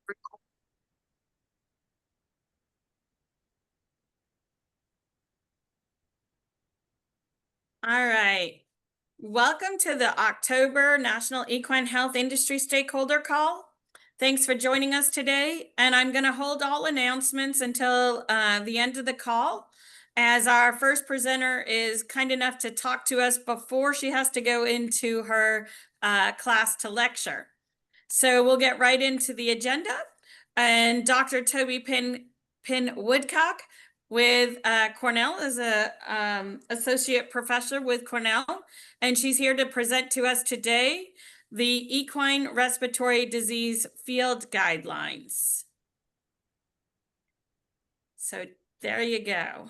All right. Welcome to the October National Equine Health Industry Stakeholder Call. Thanks for joining us today, and I'm going to hold all announcements until the end of the call, as our first presenter is kind enough to talk to us before she has to go into her class to lecture. So we'll get right into the agenda, and Dr. Toby Woodcock with Cornell is a associate professor with Cornell, and she's here to present to us today the equine respiratory disease field guidelines. So there you go.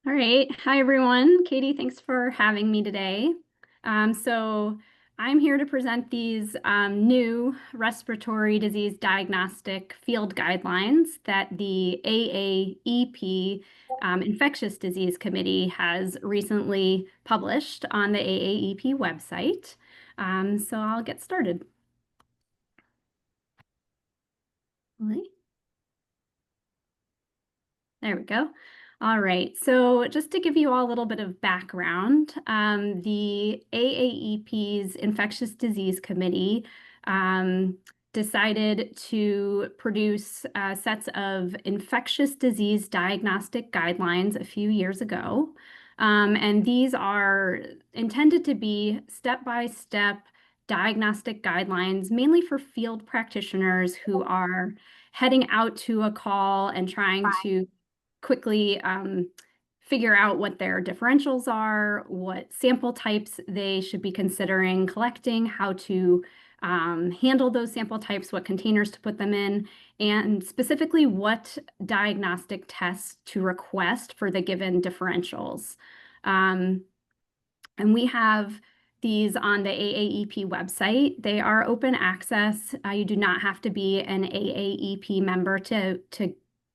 All right. Hi, everyone. Katie, thanks for having me today. So I'm here to present these new respiratory disease diagnostic field guidelines that the AAEP Infectious Disease Committee has recently published on the AAEP website. So I'll get started. There we go. All right, so just to give you all a little bit of background, the AAEP's Infectious Disease Committee decided to produce sets of infectious disease diagnostic guidelines a few years ago. And these are intended to be step-by-step diagnostic guidelines, mainly for field practitioners who are heading out to a call and trying to quickly figure out what their differentials are, what sample types they should be considering collecting, how to handle those sample types, what containers to put them in, and specifically what diagnostic tests to request for the given differentials. And we have these on the AAEP website. They are open access. You do not have to be an AAEP member to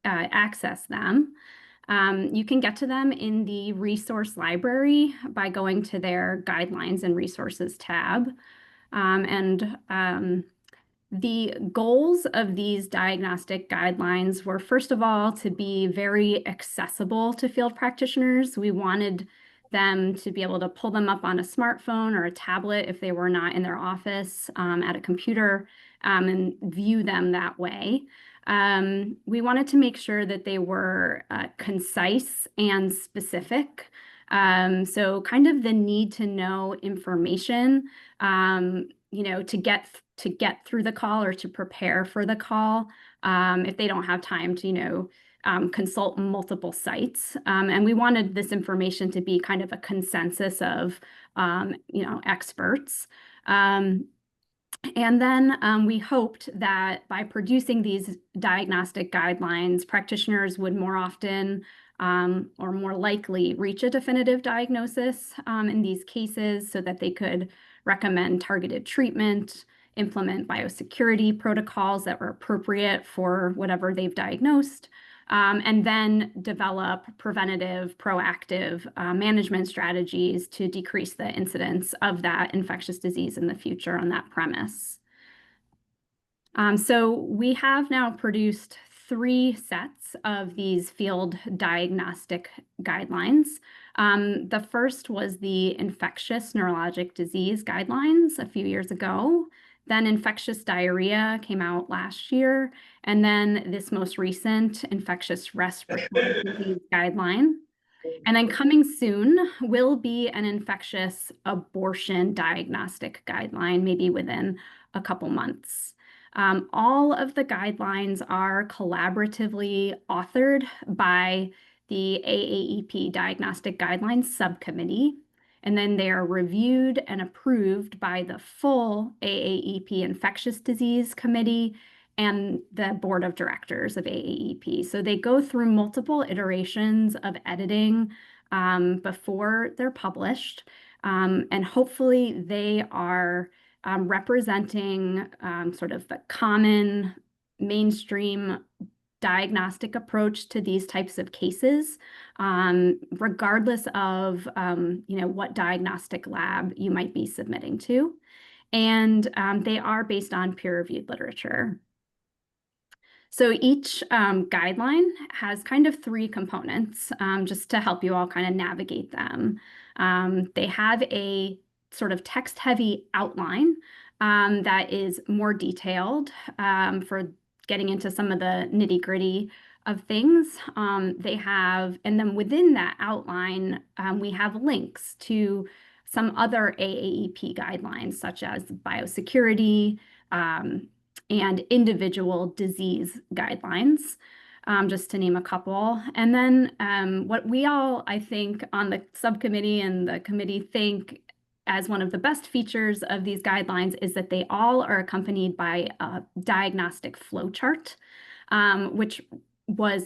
access them. You can get to them in the resource library by going to their guidelines and resources tab. The goals of these diagnostic guidelines were, first of all, to be very accessible to field practitioners. We wanted them to be able to pull them up on a smartphone or a tablet if they were not in their office at a computer and view them that way. We wanted to make sure that they were concise and specific. So kind of the need to know information, to get through the call or to prepare for the call if they don't have time to, consult multiple sites. And we wanted this information to be kind of a consensus of, experts. And then we hoped that by producing these diagnostic guidelines, practitioners would more often or more likely reach a definitive diagnosis in these cases so that they could recommend targeted treatment, implement biosecurity protocols that were appropriate for whatever they've diagnosed, and then develop preventative, proactive management strategies to decrease the incidence of that infectious disease in the future on that premise. So we have now produced 3 sets of these field diagnostic guidelines. The first was the infectious neurologic disease guidelines a few years ago. Then infectious diarrhea came out last year. And then this most recent infectious respiratory disease guideline. And then coming soon will be an infectious abortion diagnostic guideline, maybe within a couple months. All of the guidelines are collaboratively authored by the AAEP Diagnostic Guidelines Subcommittee, and then they are reviewed and approved by the full AAEP Infectious Disease Committee and the Board of Directors of AAEP. So they go through multiple iterations of editing before they're published, and hopefully they are representing sort of the common mainstream diagnostic approach to these types of cases, regardless of what diagnostic lab you might be submitting to. and they are based on peer-reviewed literature. So each guideline has kind of three components, just to help you all kind of navigate them. They have a sort of text-heavy outline that is more detailed for getting into some of the nitty-gritty of things. And then within that outline, we have links to some other AAEP guidelines, such as biosecurity, and individual disease guidelines, just to name a couple. And then what we all, I think, on the subcommittee and the committee think as one of the best features of these guidelines is that they all are accompanied by a diagnostic flowchart, which was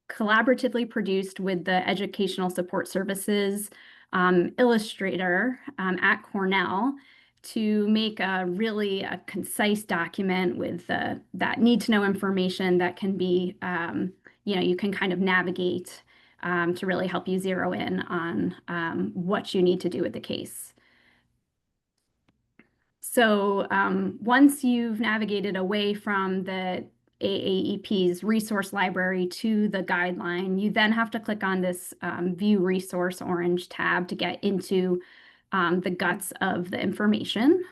collaboratively produced with the Educational Support Services illustrator at Cornell to make a concise document with that need-to-know information that can be, you can kind of navigate to really help you zero in on what you need to do with the case. So once you've navigated away from the AAEP's resource library to the guideline, you then have to click on this View Resource orange tab to get into the guts of the information.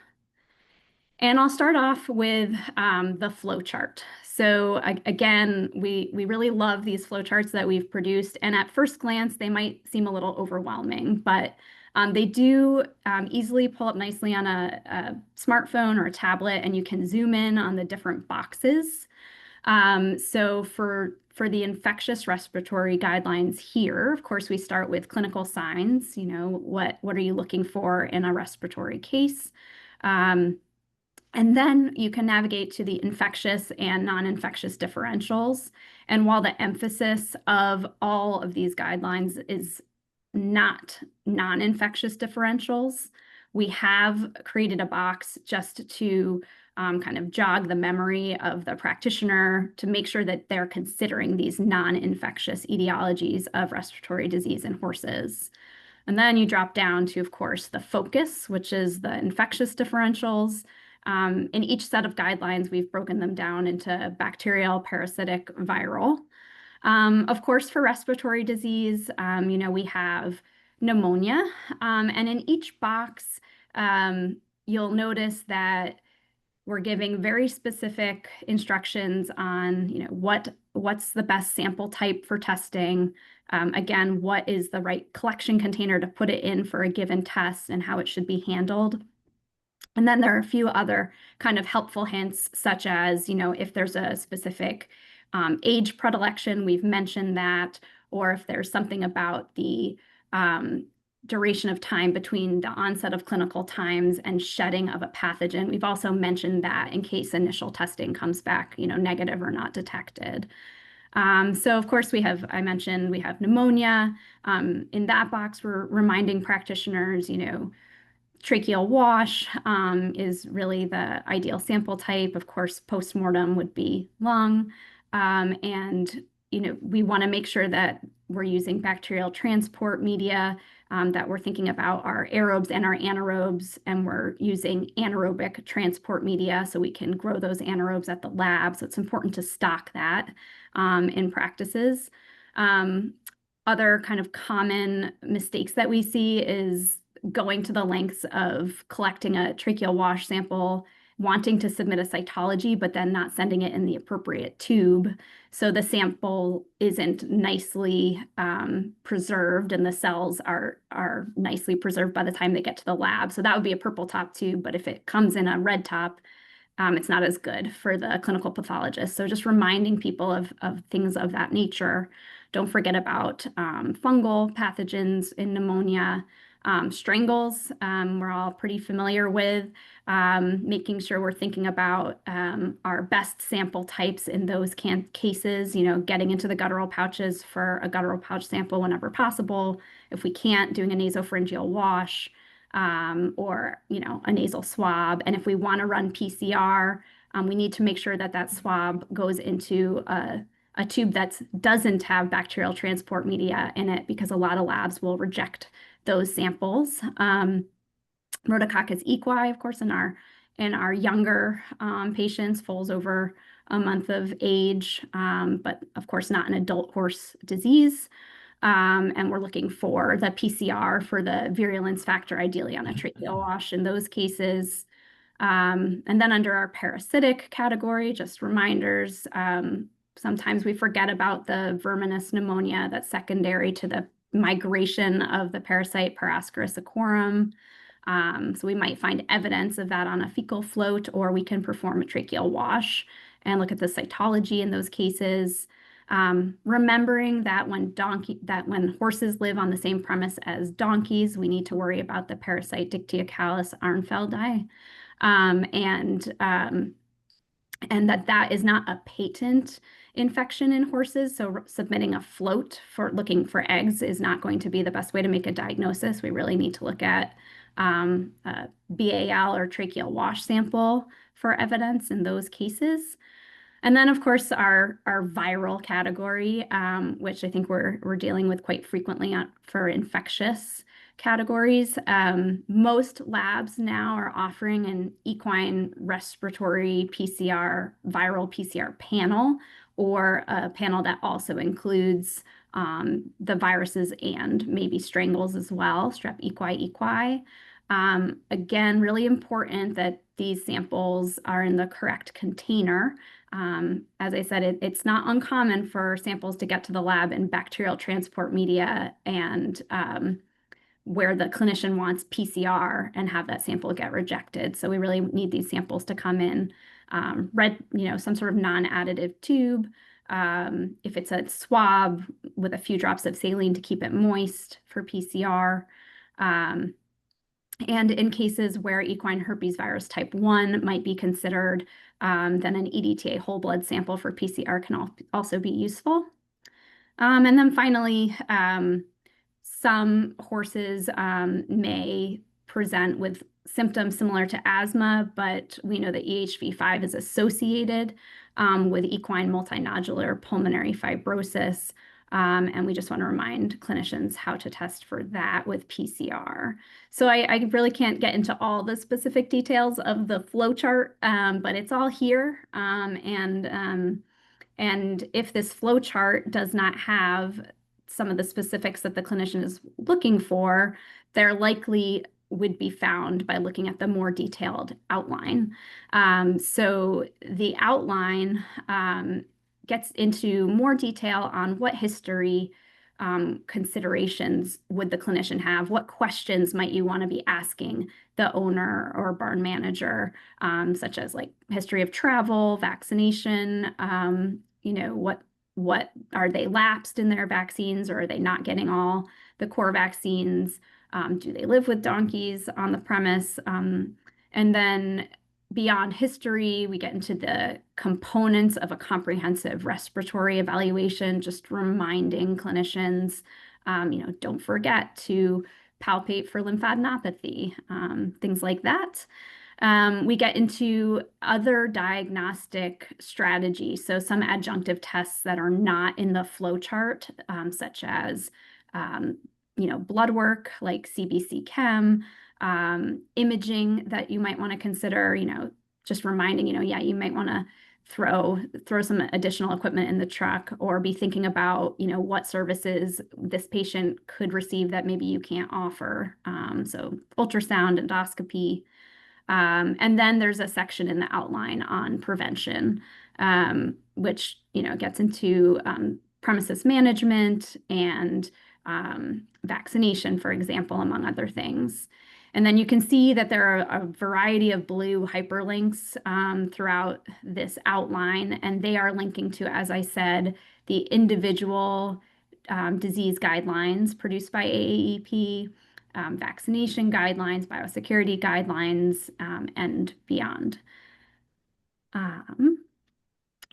And I'll start off with the flowchart. So again, we really love these flowcharts that we've produced. And at first glance, they might seem a little overwhelming, but they do easily pull up nicely on a smartphone or a tablet, and you can zoom in on the different boxes. So for the infectious respiratory guidelines here, of course, we start with clinical signs. What are you looking for in a respiratory case? And then you can navigate to the infectious and non-infectious differentials. And while the emphasis of all of these guidelines is not non-infectious differentials, we have created a box just to kind of jog the memory of the practitioner to make sure that they're considering these non-infectious etiologies of respiratory disease in horses. And then you drop down to, of course, the focus, which is the infectious differentials. In each set of guidelines, we've broken them down into bacterial, parasitic, viral. Of course, for respiratory disease, we have pneumonia. And in each box, you'll notice that we're giving very specific instructions on, what's the best sample type for testing. Again, what is the right collection container to put it in for a given test and how it should be handled. And then there are a few other kind of helpful hints, such as, if there's a specific age predilection, we've mentioned that, or if there's something about the duration of time between the onset of clinical times and shedding of a pathogen. We've also mentioned that in case initial testing comes back, negative or not detected. So of course I mentioned we have pneumonia. In that box, we're reminding practitioners, tracheal wash is really the ideal sample type. Of course, postmortem would be lung. And, we want to make sure that we're using bacterial transport media, that we're thinking about our aerobes and our anaerobes, and we're using anaerobic transport media so we can grow those anaerobes at the lab. So it's important to stock that in practices. Other kind of common mistakes that we see is going to the lengths of collecting a tracheal wash sample, wanting to submit a cytology, but then not sending it in the appropriate tube. So the sample isn't nicely preserved, and the cells are nicely preserved by the time they get to the lab. So that would be a purple top tube, but if it comes in a red top, it's not as good for the clinical pathologist. So just reminding people of things of that nature. Don't forget about fungal pathogens in pneumonia. Strangles, we're all pretty familiar with, making sure we're thinking about our best sample types in those cases, getting into the guttural pouches for a guttural pouch sample whenever possible. If we can't, doing a nasopharyngeal wash, or, a nasal swab. And if we want to run PCR, we need to make sure that that swab goes into a tube that doesn't have bacterial transport media in it, because a lot of labs will reject those samples. Rhodococcus equi, of course, in our in our younger patients, foals over a month of age, but of course not an adult horse disease. And we're looking for the PCR for the virulence factor, ideally on a tracheal wash in those cases. And then under our parasitic category, just reminders, sometimes we forget about the verminous pneumonia that's secondary to the migration of the parasite Parascaris aquarum. So we might find evidence of that on a fecal float, or we can perform a tracheal wash and look at the cytology in those cases. Remembering that when horses live on the same premise as donkeys, we need to worry about the parasite Dictyocallis arnfeldi, and that is not a patent infection in horses. So submitting a float for looking for eggs is not going to be the best way to make a diagnosis. We really need to look at a BAL or tracheal wash sample for evidence in those cases. And then, of course, our viral category, which I think we're dealing with quite frequently for infectious categories. Most labs now are offering an equine respiratory PCR, viral PCR panel, or a panel that also includes the viruses and maybe strangles as well, strep equi. Again, really important that these samples are in the correct container. As I said, it's not uncommon for samples to get to the lab in bacterial transport media and where the clinician wants PCR and have that sample get rejected. So we really need these samples to come in some sort of non-additive tube. If it's a swab with a few drops of saline to keep it moist for PCR. And in cases where equine herpes virus type 1 might be considered, then an EDTA whole blood sample for PCR can also be useful. And then finally, some horses may present with symptoms similar to asthma, but we know that EHV5 is associated with equine multinodular pulmonary fibrosis. And we just want to remind clinicians how to test for that with PCR. So I really can't get into all the specific details of the flow chart, but it's all here. And if this flow chart does not have some of the specifics that the clinician is looking for, they're likely would be found by looking at the more detailed outline. So the outline gets into more detail on what history considerations would the clinician have, what questions might you want to be asking the owner or barn manager, such as like history of travel, vaccination, what are they lapsed in their vaccines, or are they not getting all the core vaccines? Do they live with donkeys on the premise? And then beyond history, we get into the components of a comprehensive respiratory evaluation, just reminding clinicians, don't forget to palpate for lymphadenopathy, things like that. We get into other diagnostic strategies, so some adjunctive tests that are not in the flow chart, such as blood work like CBC Chem, imaging that you might want to consider, just reminding, you might want to throw some additional equipment in the truck, or be thinking about, what services this patient could receive that maybe you can't offer. So ultrasound, endoscopy. And then there's a section in the outline on prevention, which, gets into premises management and vaccination, for example, among other things. And then you can see that there are a variety of blue hyperlinks throughout this outline, and they are linking to, as I said, the individual disease guidelines produced by AAEP, vaccination guidelines, biosecurity guidelines, and beyond.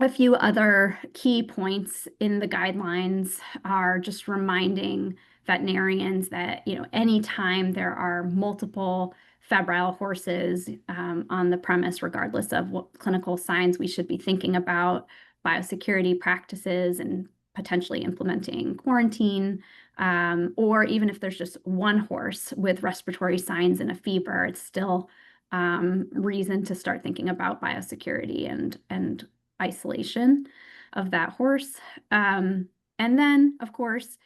A few other key points in the guidelines are just reminding veterinarians that, anytime there are multiple febrile horses on the premise, regardless of what clinical signs, we should be thinking about biosecurity practices and potentially implementing quarantine, or even if there's just one horse with respiratory signs and a fever, it's still reason to start thinking about biosecurity and isolation of that horse. And then, of course,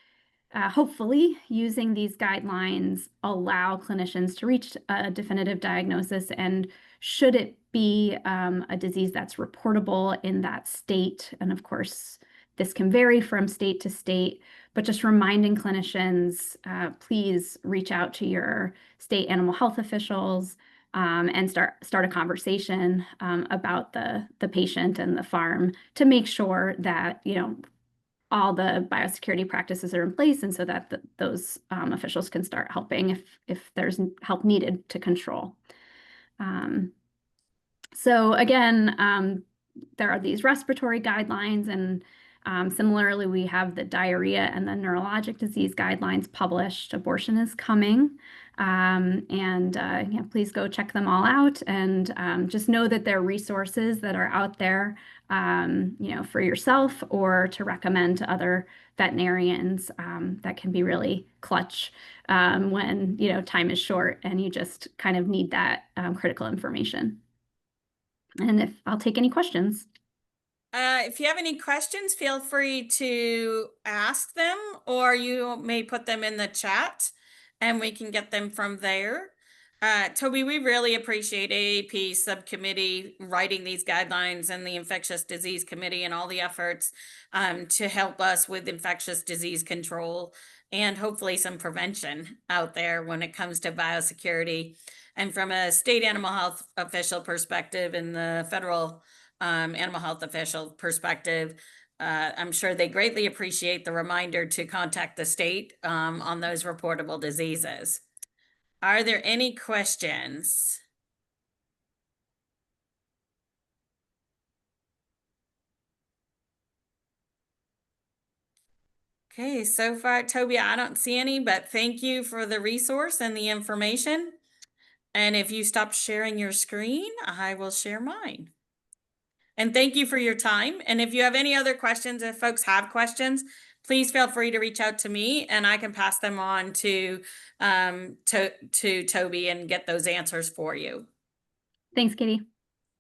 hopefully, using these guidelines allow clinicians to reach a definitive diagnosis, and should it be a disease that's reportable in that state, and of course, this can vary from state to state, but just reminding clinicians, please reach out to your state animal health officials and start a conversation about the patient and the farm to make sure that, you know, all the biosecurity practices are in place, and so that those officials can start helping if there's help needed to control. So again, there are these respiratory guidelines, and similarly, we have the diarrhea and the neurologic disease guidelines published. Abortion is coming. Yeah, please go check them all out, and just know that there are resources that are out there, you know, for yourself or to recommend to other veterinarians that can be really clutch when, you know, time is short and you just kind of need that critical information. And if I'll take any questions. If you have any questions, feel free to ask them, or you may put them in the chat and we can get them from there. Toby, we really appreciate AAP subcommittee writing these guidelines, and the infectious disease committee, and all the efforts to help us with infectious disease control and hopefully some prevention out there when it comes to biosecurity. And from a state animal health official perspective and the federal animal health official perspective, I'm sure they greatly appreciate the reminder to contact the state on those reportable diseases. Are there any questions? Okay, so far, Toby, I don't see any, but thank you for the resource and the information. And if you stop sharing your screen, I will share mine. And thank you for your time. And if you have any other questions, if folks have questions, please feel free to reach out to me, and I can pass them on to Toby and get those answers for you. Thanks, Katie.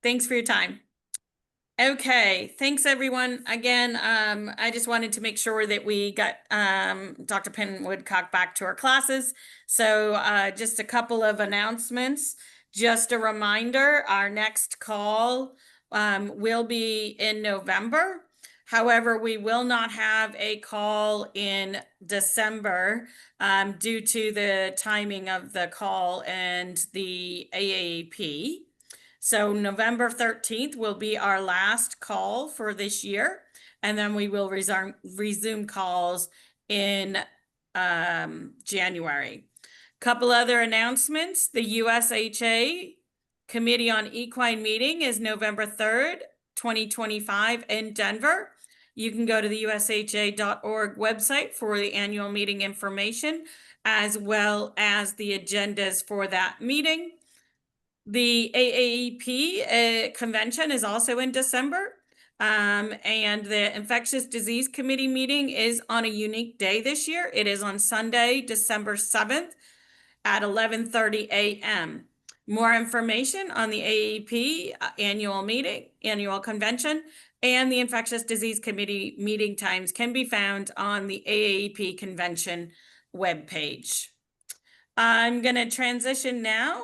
Thanks for your time. Okay, thanks everyone. Again, I just wanted to make sure that we got Dr. Penn Woodcock back to our classes. So just a couple of announcements. Just a reminder, our next call will be in November. However, we will not have a call in December due to the timing of the call and the AAP. So November 13th will be our last call for this year, and then we will resume calls in January. Couple other announcements. The USHA Committee on Equine meeting is November 3rd, 2025 in Denver. You can go to the USHA.org website for the annual meeting information, as well as the agendas for that meeting. The AAEP convention is also in December, and the Infectious Disease Committee meeting is on a unique day this year. It is on Sunday, December 7th at 11:30 a.m. More information on the AAEP annual convention, and the Infectious Disease Committee meeting times can be found on the AAEP convention webpage. I'm going to transition now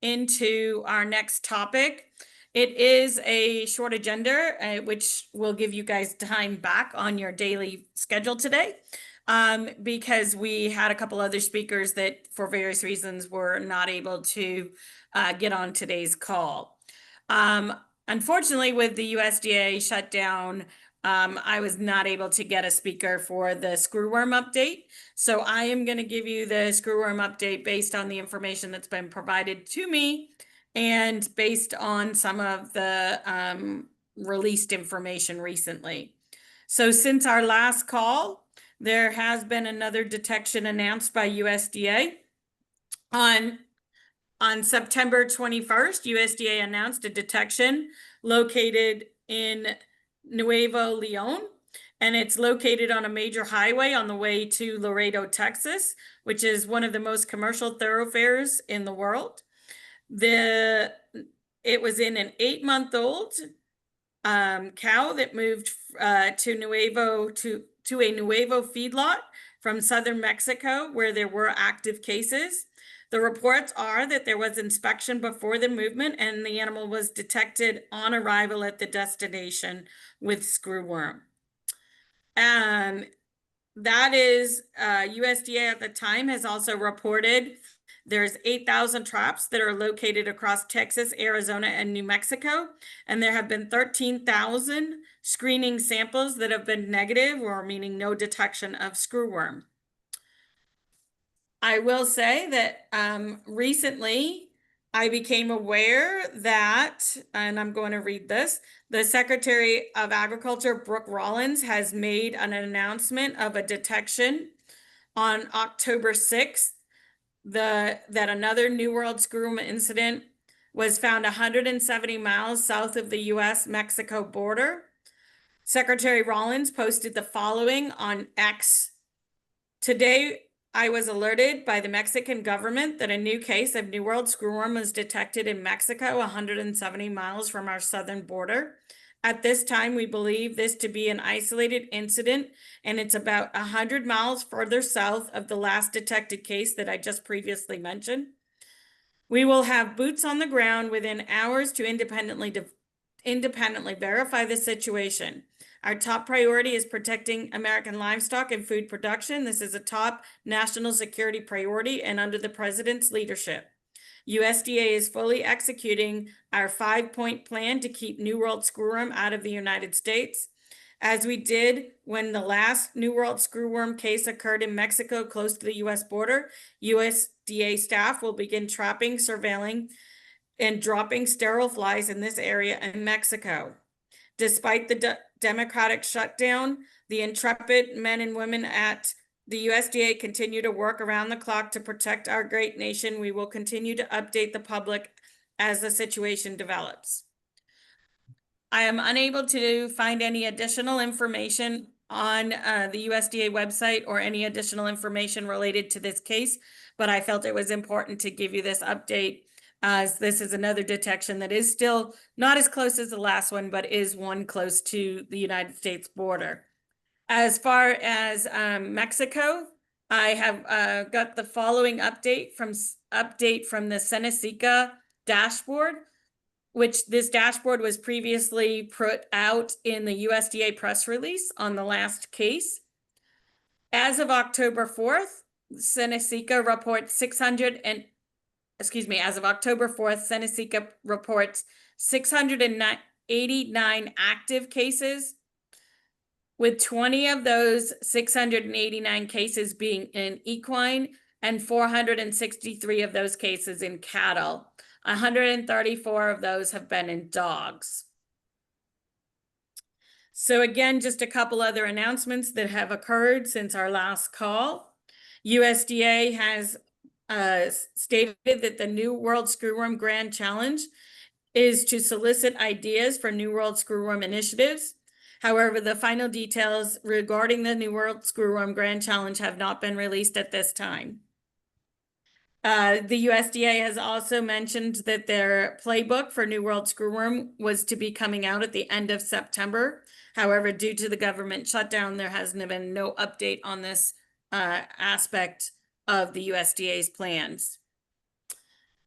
into our next topic. It is a short agenda, which will give you guys time back on your daily schedule today, because we had a couple other speakers that, for various reasons, were not able to get on today's call. Unfortunately, with the USDA shutdown, I was not able to get a speaker for the screwworm update. So I am going to give you the screwworm update based on the information that's been provided to me and based on some of the released information recently. So since our last call, there has been another detection announced by USDA. On September 21st, USDA announced a detection located in Nuevo Leon, and it's located on a major highway on the way to Laredo, Texas, which is one of the most commercial thoroughfares in the world. It was in an 8-month-old cow that moved to a Nuevo feedlot from southern Mexico, where there were active cases. The reports are that there was inspection before the movement, and the animal was detected on arrival at the destination with screwworm. That is, USDA at the time has also reported there's 8,000 traps that are located across Texas, Arizona, and New Mexico, and there have been 13,000 screening samples that have been negative, or meaning no detection of screwworm. I will say that recently I became aware that, and I'm going to read this, the Secretary of Agriculture, Brooke Rollins, has made an announcement of a detection on October 6th that another New World screwworm incident was found 170 miles south of the US-Mexico border. Secretary Rollins posted the following on X. Today, I was alerted by the Mexican government that a new case of New World screwworm was detected in Mexico, 170 miles from our southern border. At this time, we believe this to be an isolated incident, and it's about 100 miles further south of the last detected case that I just previously mentioned. We will have boots on the ground within hours to independently verify the situation. Our top priority is protecting American livestock and food production. This is a top national security priority and under the president's leadership. USDA is fully executing our 5-point plan to keep New World screwworm out of the United States. As we did when the last New World screwworm case occurred in Mexico close to the US border, USDA staff will begin trapping, surveilling, and dropping sterile flies in this area in Mexico. Despite the democratic shutdown, the intrepid men and women at the USDA continue to work around the clock to protect our great nation. We will continue to update the public as the situation develops. I am unable to find any additional information on the USDA website or any additional information related to this case, but I felt it was important to give you this update, as this is another detection that is still not as close as the last one, but is one close to the United States border. As far as Mexico, I have got the following update from the Seneca dashboard, which this dashboard was previously put out in the USDA press release on the last case. As of October 4th, Seneca reports as of October 4th, Seneca reports 689 active cases, with 20 of those 689 cases being in equine and 463 of those cases in cattle. 134 of those have been in dogs. So again, just a couple other announcements that have occurred since our last call. USDA has stated that the New World Screwworm Grand Challenge is to solicit ideas for New World Screwworm initiatives. However, the final details regarding the New World Screwworm Grand Challenge have not been released at this time. The USDA has also mentioned that their playbook for New World Screwworm was to be coming out at the end of September. However, due to the government shutdown, there has been no update on this aspect of the USDA's plans.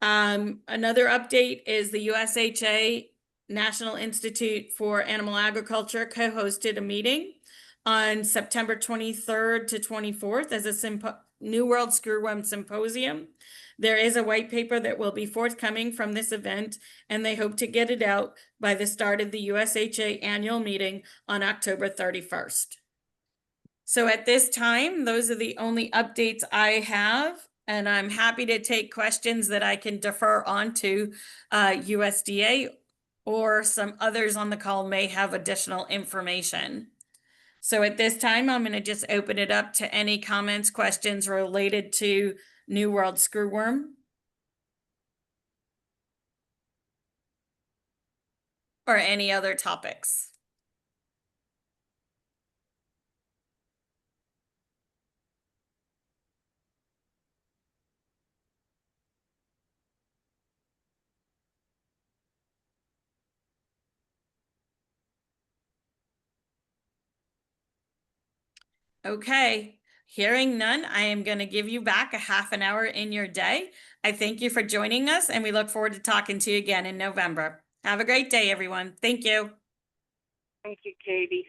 Another update is the USHA National Institute for Animal Agriculture co-hosted a meeting on September 23rd to 24th as a New World Screwworm Symposium. There is a white paper that will be forthcoming from this event, and they hope to get it out by the start of the USHA annual meeting on October 31st. So at this time, those are the only updates I have, and I'm happy to take questions that I can defer on to USDA, or some others on the call may have additional information. So at this time, I'm going to just open it up to any comments, questions related to New World Screwworm, or any other topics. Okay, hearing none, I am going to give you back a half an hour in your day. I thank you for joining us, and we look forward to talking to you again in November. Have a great day, everyone. Thank you. Thank you, Katie.